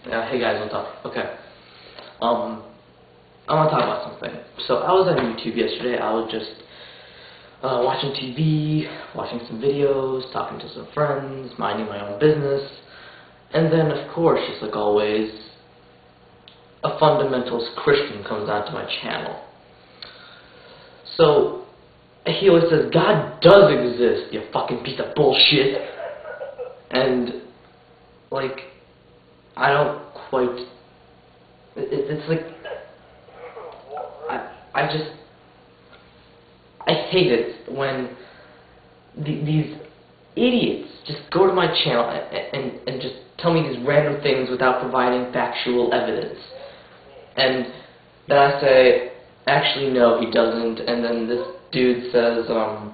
Hey guys, what's up? Okay. I want to talk about something. So I was on YouTube yesterday. I was just watching TV, watching some videos, talking to some friends, minding my own business, and then of course, just like always, a fundamentalist Christian comes onto my channel. So he always says, God does exist, you fucking piece of bullshit. And like, I don't quite. It's like, I hate it when these idiots just go to my channel and just tell me these random things without providing factual evidence. And then I say, actually no, he doesn't. And then this dude says, oh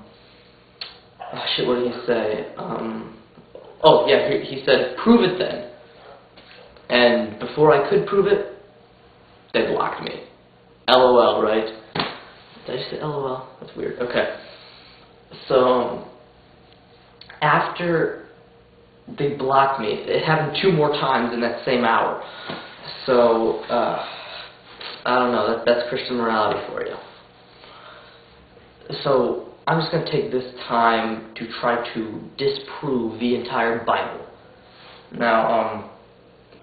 shit, what did he say? Oh yeah, he said, prove it then. And before I could prove it, they blocked me. LOL, right? Did I just say LOL? That's weird. Okay. So, after they blocked me, it happened 2 more times in that same hour. So, I don't know, that's Christian morality for you. So, I'm just going to take this time to try to disprove the entire Bible. Now,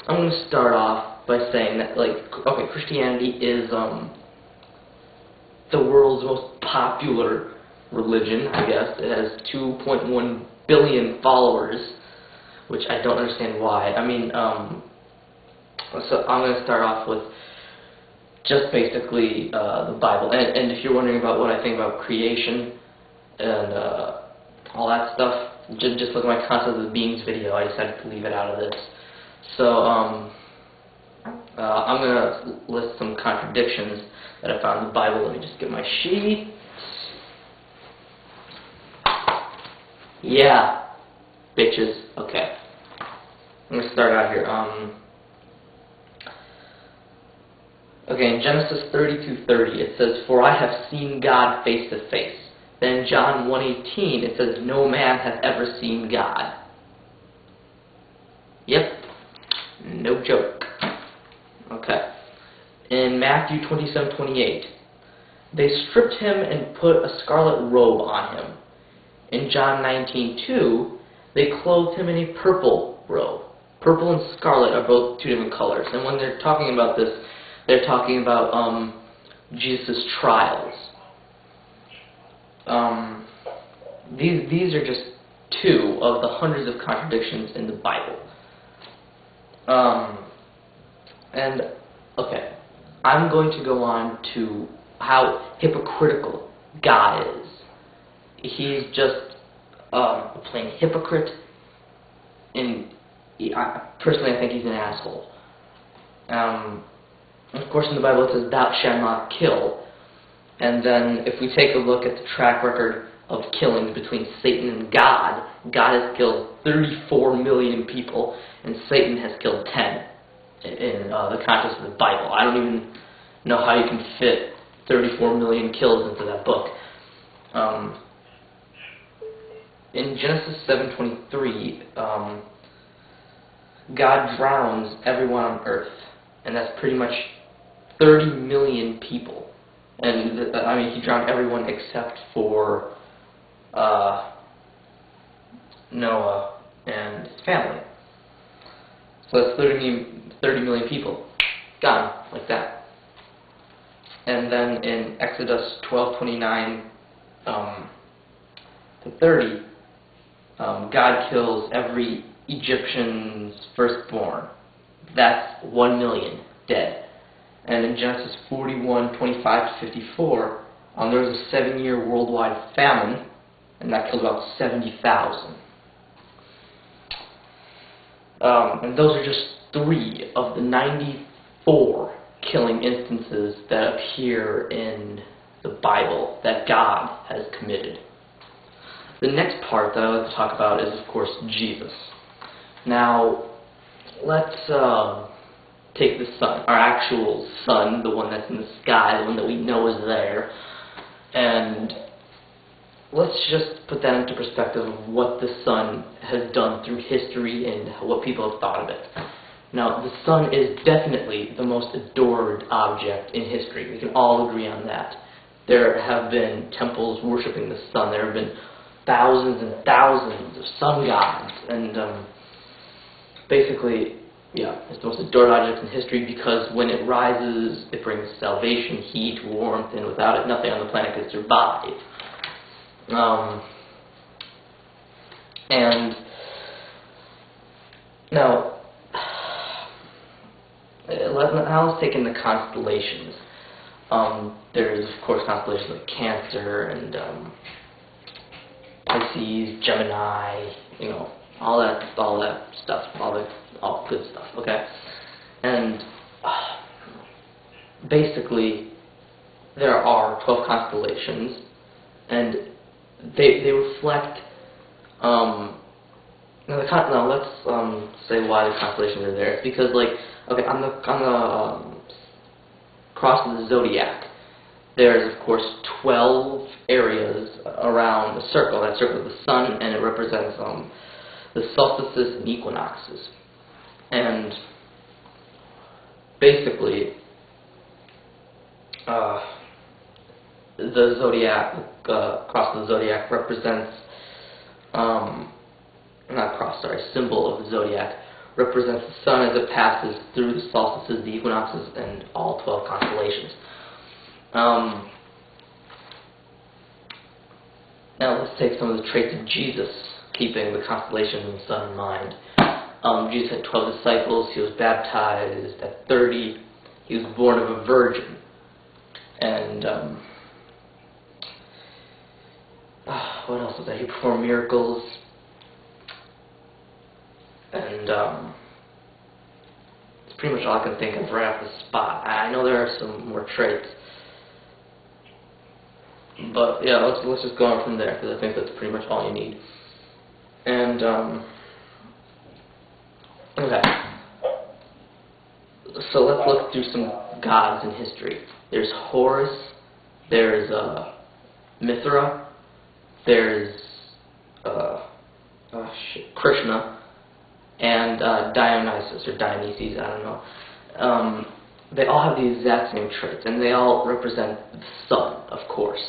I'm going to start off by saying that, like, okay, Christianity is, the world's most popular religion, I guess. It has 2.1 billion followers, which I don't understand why. I mean, so I'm going to start off with just basically the Bible. And if you're wondering about what I think about creation and all that stuff, just look at my Concept of the Beings video. I decided to leave it out of this. So, I'm going to list some contradictions that I found in the Bible. Let me just get my sheet. Yeah, bitches. Okay. I'm going to start out here. Okay, in Genesis 32:30, it says, "For I have seen God face to face." Then in John 1:18, it says, "No man hath ever seen God." Yep. No joke. Okay. In Matthew 27:28, they stripped him and put a scarlet robe on him. In John 19:2, they clothed him in a purple robe. Purple and scarlet are both 2 different colors. And when they're talking about this, they're talking about Jesus' trials. These are just 2 of the hundreds of contradictions in the Bible. And, okay, I'm going to go on to how hypocritical God is. He's just a plain hypocrite, and personally I think he's an asshole. Of course in the Bible it says, "Thou shalt not kill." And then if we take a look at the track record of killings between Satan and God, God has killed 34 million people, and Satan has killed 10 in the context of the Bible. I don't even know how you can fit 34 million kills into that book. In Genesis 7:23, God drowns everyone on earth, and that's pretty much 30 million people. And I mean, he drowned everyone except for Noah and his family. So that's 30 million people gone like that. And then in Exodus 12:29 to 30, God kills every Egyptian's firstborn. That's 1 million dead. And in Genesis 41:25 to 54, there was a 7-year worldwide famine, and that killed about 70,000. And those are just 3 of the 94 killing instances that appear in the Bible that God has committed. The next part that I would like to talk about is, of course, Jesus. Now, let's take the sun, our actual sun, the one that's in the sky, the one that we know is there, and let's just put that into perspective of what the sun has done through history and what people have thought of it. Now, the sun is definitely the most adored object in history. We can all agree on that. There have been temples worshiping the sun. There have been thousands and thousands of sun gods, and basically, yeah, it's the most adored object in history because when it rises, it brings salvation, heat, warmth, and without it, nothing on the planet could survive. And now, let's take in the constellations. There's, of course, constellations like Cancer and Pisces, Gemini, you know, all that stuff, all good stuff, okay? And basically, there are 12 constellations, and they reflect. Now let's say why the constellations are there. It's because, like, okay, on the cross of the zodiac, there's of course 12 areas around the circle. That circle is the sun, and it represents the solstices and equinoxes. And basically, the zodiac, cross of the zodiac represents, symbol of the zodiac represents the sun as it passes through the solstices, the equinoxes, and all 12 constellations. Now let's take some of the traits of Jesus, keeping the constellations and the sun in mind. Jesus had 12 disciples. He was baptized at 30. He was born of a virgin. And what else was that? He performed miracles. And it's pretty much all I can think of right off the spot. I know there are some more traits. But yeah, let's just go on from there, because I think that's pretty much all you need. And okay, so let's look through some gods in history. There's Horus, there's Mithra, there's Krishna, and Dionysus or Dionysus, I don't know. They all have the exact same traits, and they all represent the sun, of course.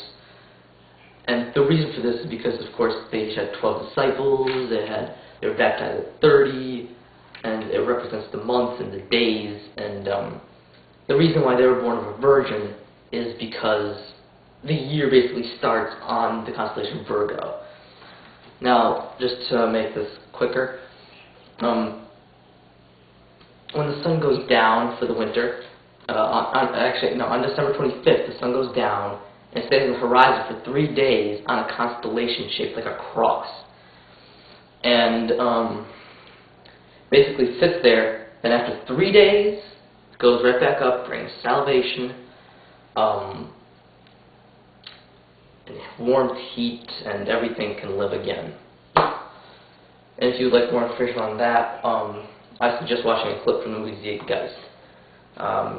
And the reason for this is because, of course, they each had 12 disciples, they were baptized at 30, and it represents the months and the days. And the reason why they were born of a virgin is because the year basically starts on the constellation Virgo. Now, just to make this quicker, when the sun goes down for the winter, on December 25th, the sun goes down and stays on the horizon for 3 days on a constellation shaped like a cross. And basically sits there, and after 3 days, goes right back up, brings salvation, and warmth, heat, and everything can live again. And if you'd like more information on that, I suggest watching a clip from the movie Zeitgeist.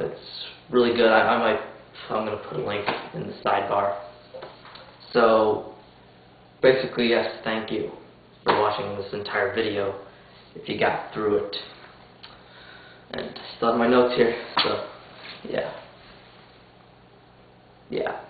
It's really good. I'm going to put a link in the sidebar. So, basically, yes, thank you for watching this entire video, if you got through it. And I still have my notes here, so, yeah.